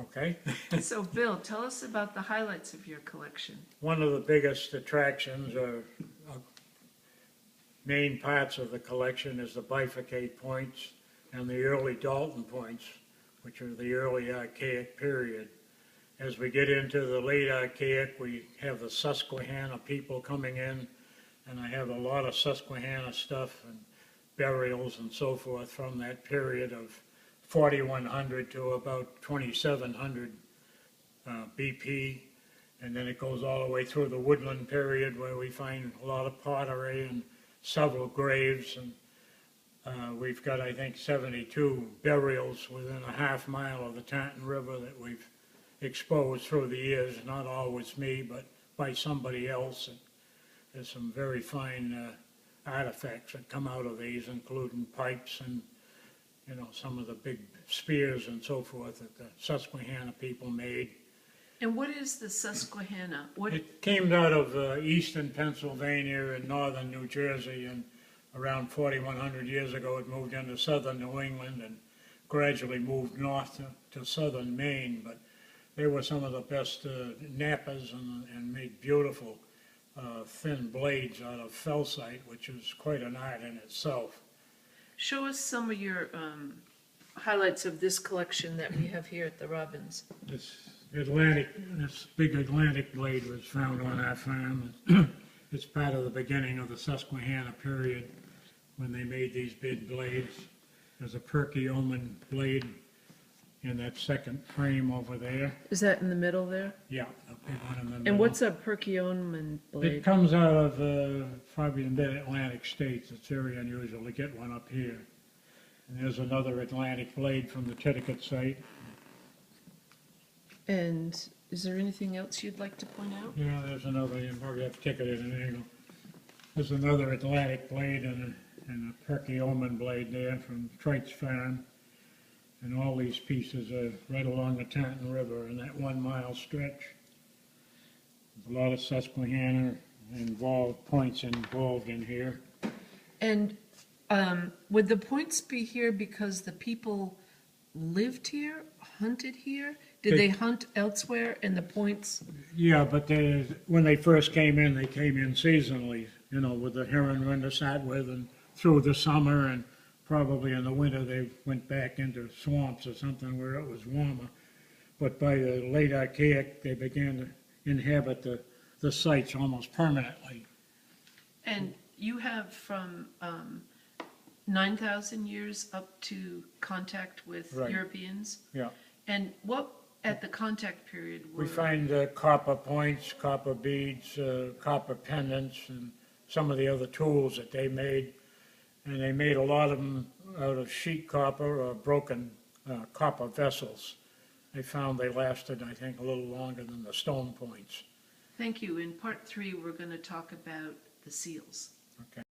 Okay. So Bill, tell us about the highlights of your collection. One of the biggest attractions or main parts of the collection is the bifurcate points and the early Dalton points, which are the early Archaic period. As we get into the late Archaic, we have the Susquehanna people coming in, and I have a lot of Susquehanna stuff and burials and so forth from that period of 4100 to about 2700 BP, and then it goes all the way through the woodland period where we find a lot of pottery and several graves, and we've got, I think, 72 burials within a half mile of the Taunton River that we've exposed through the years, not always me, but by somebody else. And there's some very fine artifacts that come out of these, including pipes and, you know, some of the big spears and so forth that the Susquehanna people made. And what is the Susquehanna? It came out of eastern Pennsylvania and northern New Jersey, and around 4,100 years ago it moved into southern New England and gradually moved north to southern Maine. But they were some of the best knappers and made beautiful thin blades out of felsite, which is quite an art in itself. Show us some of your highlights of this collection that we have here at the Robbins. This big Atlantic blade was found on our farm. It's part of the beginning of the Susquehanna period when they made these big blades. There's a Perkiomen blade in that second frame over there. Is that in the middle there? Yeah, a big one in the middle. And what's a Perkiomen It blade? comes out of probably the mid-Atlantic states. It's very unusual to get one up here. And there's another Atlantic blade from the Titicut site. And is there anything else you'd like to point out? Yeah, there's another, you probably have to take it at an angle. There's another Atlantic blade and a Perkiomen blade there from Trite's farm. And all these pieces are right along the Taunton River in that 1 mile stretch. There's a lot of Susquehanna points involved in here. And would the points be here because the people lived here, hunted here? Did they hunt elsewhere and the points? Yeah, but when they first came in, they came in seasonally, you know, with the heron run to start with and through the summer, and probably in the winter they went back into swamps or something where it was warmer. But by the late Archaic, they began to inhabit the sites almost permanently. And you have from 9,000 years up to contact with Right. Europeans? Yeah. And what, at the contact period, were... We find copper points, copper beads, copper pendants, and some of the other tools that they made. And they made a lot of them out of sheet copper or broken copper vessels. They found they lasted, I think, a little longer than the stone points. Thank you. In part 3, we're going to talk about the seals. Okay.